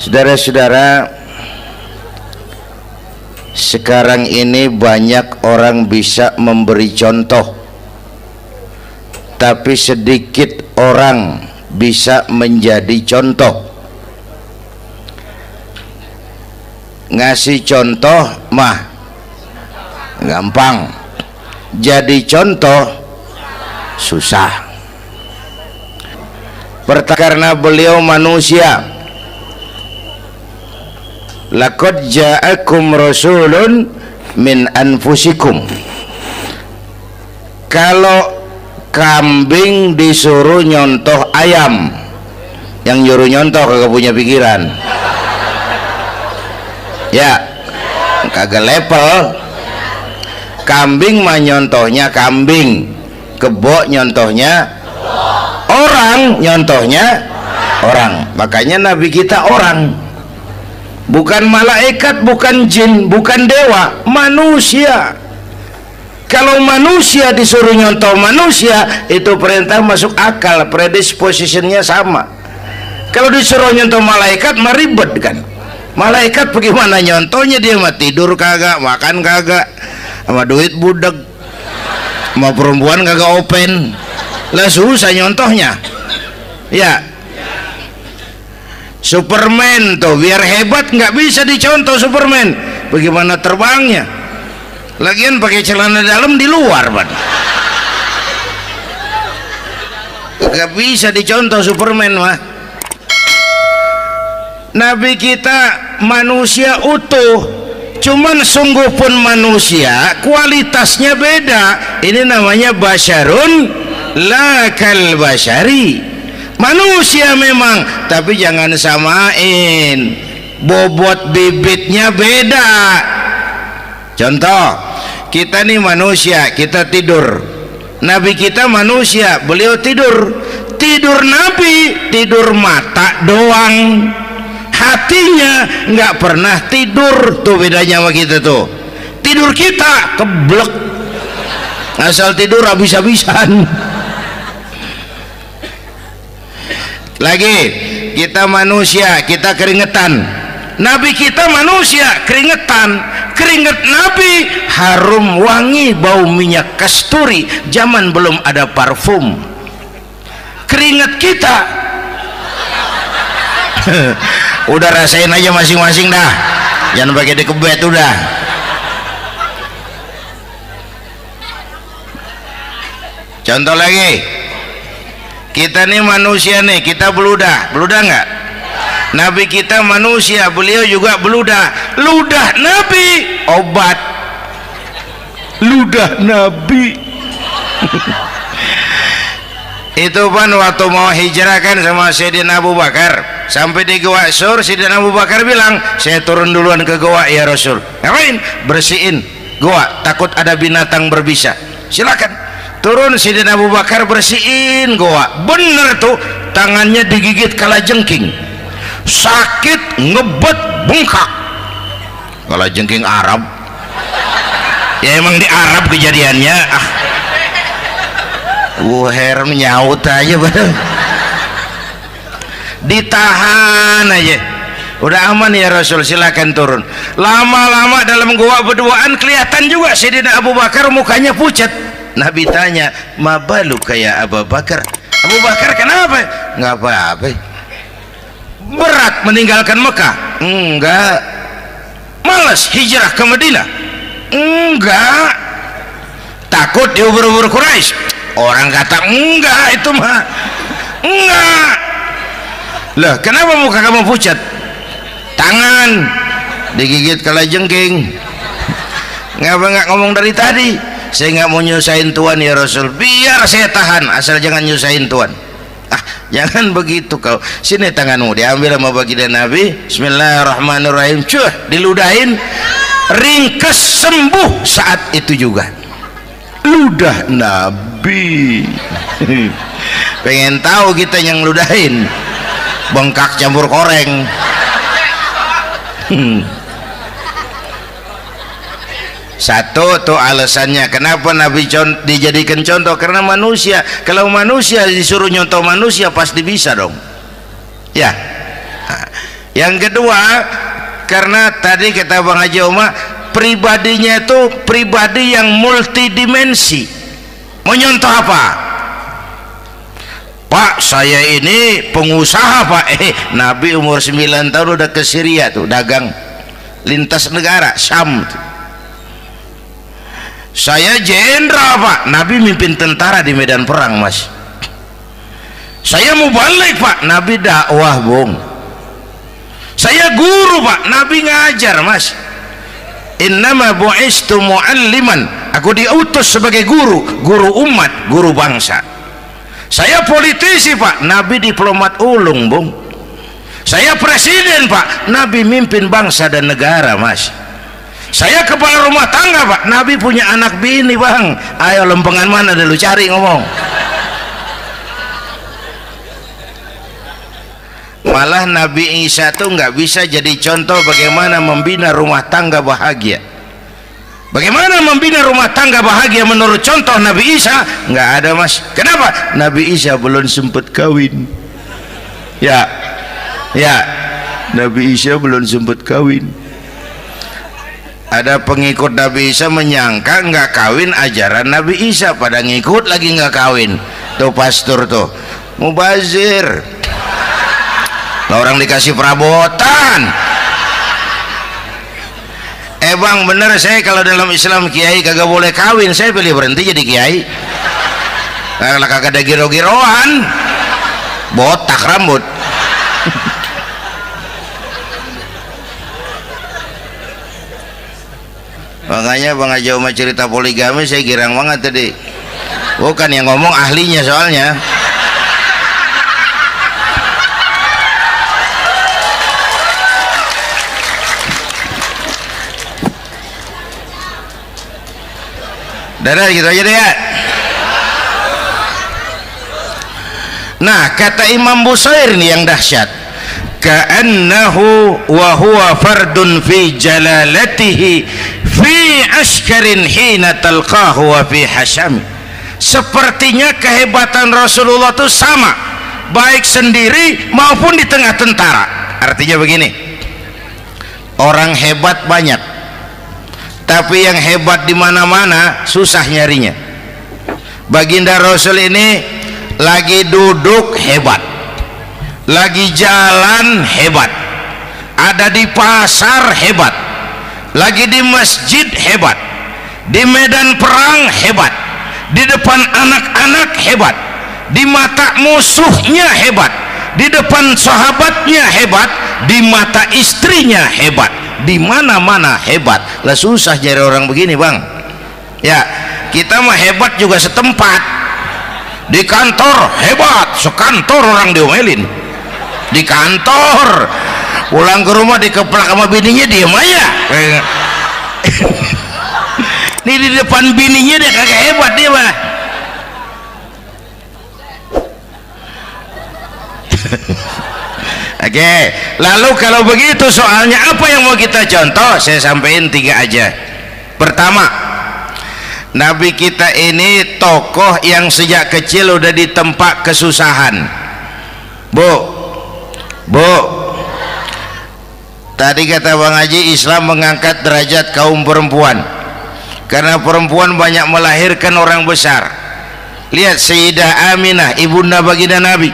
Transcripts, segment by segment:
Saudara-saudara, sekarang ini banyak orang bisa memberi contoh, tapi sedikit orang bisa menjadi contoh. Ngasih contoh mah gampang, jadi contoh susah. Karena beliau manusia. Laqad ja'akum rasulun min anfusikum. Kalau kambing disuruh nyontoh ayam, yang nyuruh nyontoh kagak punya pikiran, ya kagak level. Kambing mah nyontohnya kambing, kebo nyontohnya orang, nyontohnya orang. Makanya Nabi kita orang, bukan malaikat, bukan jin, bukan dewa, manusia. Kalau manusia disuruh nyontoh manusia, itu perintah masuk akal, predispositionnya sama. Kalau disuruh nyontoh malaikat mah ribet kan. Malaikat bagaimana nyontohnya, dia mah tidur kagak, makan kagak, sama duit budeg, sama perempuan kagak open, lah susah nyontohnya. Ya, Superman tuh biar hebat nggak bisa dicontoh Superman, bagaimana terbangnya, lagian pakai celana dalam di luar ban, nggak bisa dicontoh Superman mah. Nabi kita manusia utuh, cuman sungguh pun manusia, kualitasnya beda. Ini namanya basyarun la kal basyari, manusia memang, tapi jangan samain, bobot bibitnya beda. Contoh, kita nih manusia, kita tidur. Nabi kita manusia, beliau tidur. Tidur Nabi, tidur mata doang, hatinya nggak pernah tidur. Tuh bedanya sama kita tuh. Tidur kita keblek, asal tidur habis-habisan. Lagi, kita manusia, kita keringetan. Nabi kita manusia, keringetan. Keringet Nabi harum wangi, bau minyak kasturi, zaman belum ada parfum. Keringet kita udah rasain aja masing-masing dah, jangan pakai dikebet udah. Contoh lagi, kita nih manusia nih, kita beludah nggak? Nabi kita manusia, beliau juga beludah. Ludah Nabi obat, ludah Nabi. Itu kan waktu mau hijrah kan sama Sayyidina Abu Bakar, sampai di Goa Sur, Sayyidina Abu Bakar bilang, saya turun duluan ke goa ya Rasul. Ngapain? Bersihin goa, takut ada binatang berbisa. Silakan turun. Sayyidina Abu Bakar bersihin goa, bener tuh, tangannya digigit kalajengking, sakit, ngebet, bengkak. Kalajengking Arab ya, emang di Arab kejadiannya. Heran nyaut aja bener. Ditahan aja, udah aman ya Rasul, silakan turun. Lama-lama dalam goa berduaan kelihatan juga Sayyidina Abu Bakar mukanya pucat. Nabi tanya, mabalu kayak Abu Bakar? Abu Bakar kenapa? Nggak apa-apa. Berat meninggalkan Mekah? Enggak. Malas hijrah ke Madinah? Enggak. Takut diubur-ubur Quraisy? Orang kata enggak, itu mah enggak. Lah kenapa muka kamu pucat? Tangan digigit kalajengking. Ngapa nggak ngomong dari tadi? Saya nggak mau nyusahin Tuhan ya Rasul, biar saya tahan, asal jangan nyusahin Tuhan. Jangan begitu kau. Sini tanganmu, diambil sama baginda Nabi. Bismillahirrahmanirrahim. Cuh, diludahin, ringkes, sembuh saat itu juga. Ludah Nabi. Pengen tahu kita yang ludahin, bengkak campur koreng. Satu tuh alasannya kenapa Nabi dijadikan contoh, karena manusia. Kalau manusia disuruh nyontoh manusia pasti bisa dong ya. Yang kedua, karena tadi kata Bang Haji Oma, pribadinya itu pribadi yang multidimensi. Mau nyontoh apa? Pak, saya ini pengusaha Pak. Nabi umur 9 tahun udah ke Syria tuh, dagang lintas negara, Syam tuh. Saya jenderal Pak, Nabi mimpin tentara di medan perang Mas. Saya mau balik Pak, Nabi dakwah Bung. Saya guru Pak, Nabi ngajar Mas. Innama bu'istu mu'alliman, aku diutus sebagai guru, guru umat, guru bangsa. Saya politisi Pak, Nabi diplomat ulung Bung. Saya presiden Pak, Nabi mimpin bangsa dan negara Mas. Saya kepala rumah tangga Pak, Nabi punya anak bini Bang. Ayo lempengan mana dulu cari ngomong. Malah Nabi Isa tuh nggak bisa jadi contoh bagaimana membina rumah tangga bahagia. Bagaimana membina rumah tangga bahagia menurut contoh Nabi Isa? Nggak ada Mas. Kenapa? Nabi Isa belum sempat kawin. Ya, Nabi Isa belum sempat kawin. Ada pengikut Nabi Isa menyangka nggak kawin ajaran Nabi Isa, pada ngikut lagi nggak kawin. Tuh pastor tuh mubazir, orang dikasih perabotan. Bang bener, saya kalau dalam Islam kiai kagak boleh kawin, saya pilih berhenti jadi kiai. Karena kagak ada giro-giroan, botak rambut. Makanya Bang Haji Oma cerita poligami saya girang banget tadi. Bukan yang ngomong ahlinya soalnya. Dadah gitu aja deh ya. Nah, kata Imam Busair nih yang dahsyat, ka'annahu wa huwa fardun fi jalalatihi fi ashkarin hina talqahu wa fi hasham. Sepertinya kehebatan Rasulullah itu sama baik sendiri maupun di tengah tentara. Artinya begini, orang hebat banyak, tapi yang hebat di mana-mana susah nyarinya. Baginda Rasul ini lagi duduk hebat, lagi jalan hebat, ada di pasar hebat, lagi di masjid hebat, di medan perang hebat, di depan anak-anak hebat, di mata musuhnya hebat, di depan sahabatnya hebat, di mata istrinya hebat, di mana-mana hebat. Lah susah jadi orang begini Bang. Ya, kita mah hebat juga setempat. Di kantor hebat, sekantor orang diomelin. Di kantor, pulang ke rumah dikeplak sama bininya diem aja. Ini di depan bininya dia kagak hebat dia mah. Oke, lalu kalau begitu soalnya apa yang mau kita contoh? Saya sampaikan 3 aja. Pertama, Nabi kita ini tokoh yang sejak kecil udah ditempa kesusahan. Bu, tadi kata Bang Haji, Islam mengangkat derajat kaum perempuan karena perempuan banyak melahirkan orang besar. Lihat Sayyidah Aminah, ibunda baginda Nabi,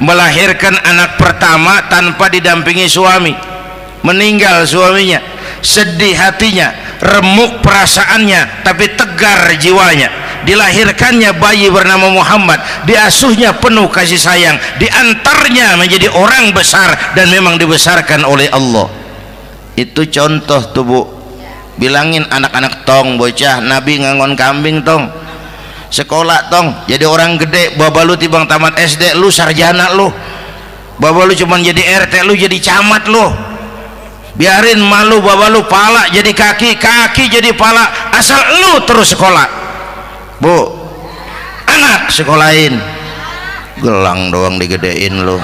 melahirkan anak pertama tanpa didampingi suami. Meninggal suaminya, sedih hatinya, remuk perasaannya, tapi tegar jiwanya. Dilahirkannya bayi bernama Muhammad, diasuhnya penuh kasih sayang, diantarnya menjadi orang besar dan memang dibesarkan oleh Allah. Itu contoh tuh Bu. Bilangin anak-anak tong, bocah Nabi ngangon kambing tong, sekolah tong, jadi orang gede. Baba lu tibang tamat SD, lu sarjana lu. Baba lu cuman jadi RT, lu jadi camat lu. Biarin malu baba lu, pala jadi kaki, kaki jadi pala, asal lu terus sekolah. Bu, anak sekolahin, gelang doang digedein lu.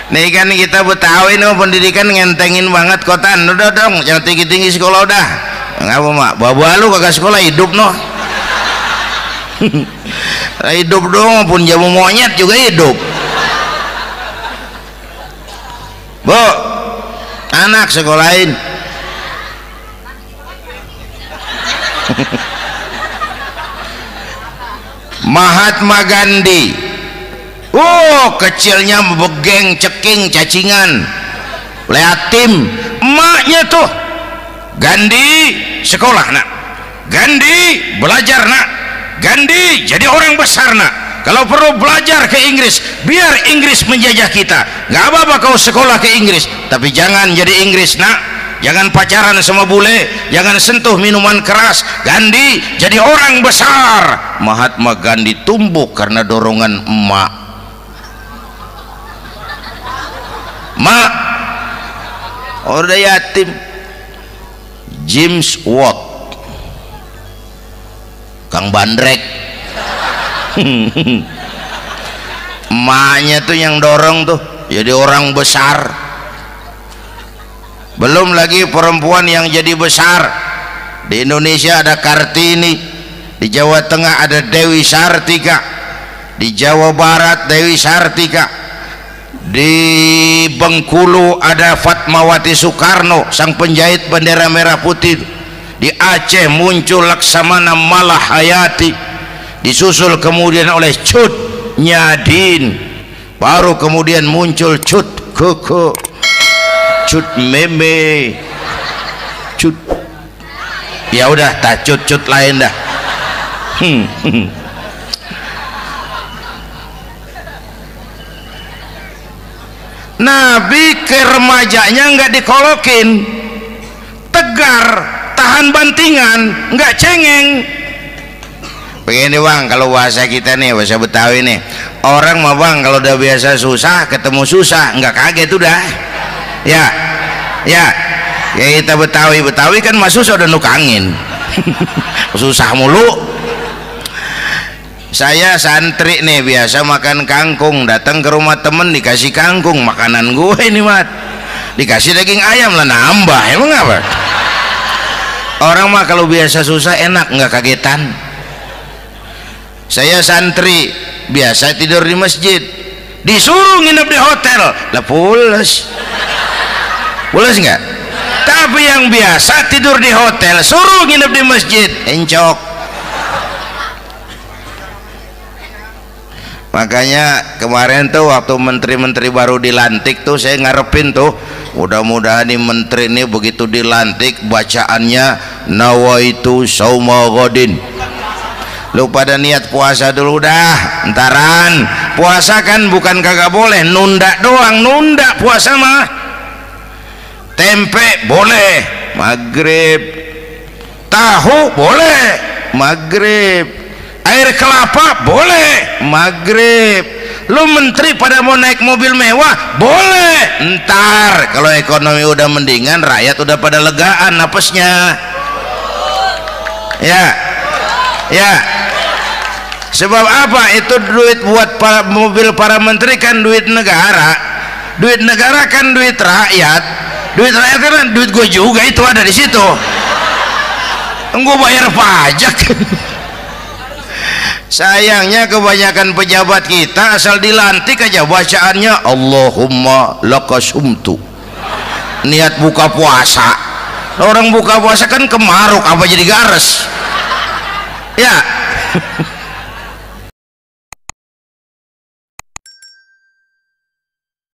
Nih kan kita Betawi nih pendidikan ngentengin banget kotan. Udah dong, jangan tinggi-tinggi sekolah udah. Ngapa mak? Baba lu kagak sekolah hidup noh. Hidup dong, pun jamu monyet juga hidup. Bu, anak sekolahin. Mahatma Gandhi, kecilnya begeng, ceking, cacingan, leatim. Emaknya tuh, Gandhi sekolah nak, Gandhi belajar nak, Gandhi jadi orang besar nak. Kalau perlu belajar ke Inggris, biar Inggris menjajah kita. Gak apa-apa kau sekolah ke Inggris, tapi jangan jadi Inggris nak. Jangan pacaran sama bule, jangan sentuh minuman keras. Gandhi jadi orang besar. Mahatma Gandhi tumbuh karena dorongan emak. Mak, udah yatim. James Watt, Kang Bandrek. Emaknya tuh yang dorong tuh jadi orang besar. Belum lagi perempuan yang jadi besar. Di Indonesia ada Kartini, di Jawa Tengah ada Dewi Sartika, di Jawa Barat Dewi Sartika, di Bengkulu ada Fatmawati Soekarno, sang penjahit bendera merah putih. Di Aceh muncul Laksamana Malahayati, disusul kemudian oleh Cut Nyadin, baru kemudian muncul Cut Koko, Cut Meme, Cut, ya udah tak cut lain dah. Nabi ke remajanya nggak dikolokin, tegar, tahan bantingan, nggak cengeng. Begini bang, kalau bahasa kita nih, bahasa Betawi nih, orang mah bang kalau udah biasa susah ketemu susah nggak kaget udah. Ya kita Betawi kan masuk sudah nukangin. Susah mulu. Saya santri nih biasa makan kangkung, datang ke rumah temen dikasih kangkung, makanan gue ini mat, dikasih daging ayam lah nambah, emang apa? Orang mah kalau biasa susah enak nggak kagetan. Saya santri biasa tidur di masjid, disuruh nginep di hotel lah pules nggak? Tapi yang biasa tidur di hotel suruh nginep di masjid encok. Makanya kemarin tuh waktu menteri-menteri baru dilantik tuh saya ngarepin tuh, mudah-mudahan nih menteri ini begitu dilantik bacaannya nawaitu sauma ghadin. Lu pada niat puasa dulu dah, entaran. Puasa kan bukan kagak boleh, nunda doang, nunda puasa mah. Tempe boleh maghrib, tahu boleh maghrib, air kelapa boleh maghrib. Lu menteri pada mau naik mobil mewah boleh, ntar kalau ekonomi udah mendingan, rakyat udah pada legaan napasnya. Ya sebab apa? Itu duit buat mobil para menteri kan duit negara kan duit rakyat. Duit rakyat kan duit gue juga, itu ada di situ. Gue bayar pajak. Sayangnya kebanyakan pejabat kita asal dilantik aja bacaannya Allahumma lakasumtu, niat buka puasa. Orang buka puasa kan kemaruk apa jadi gares ya.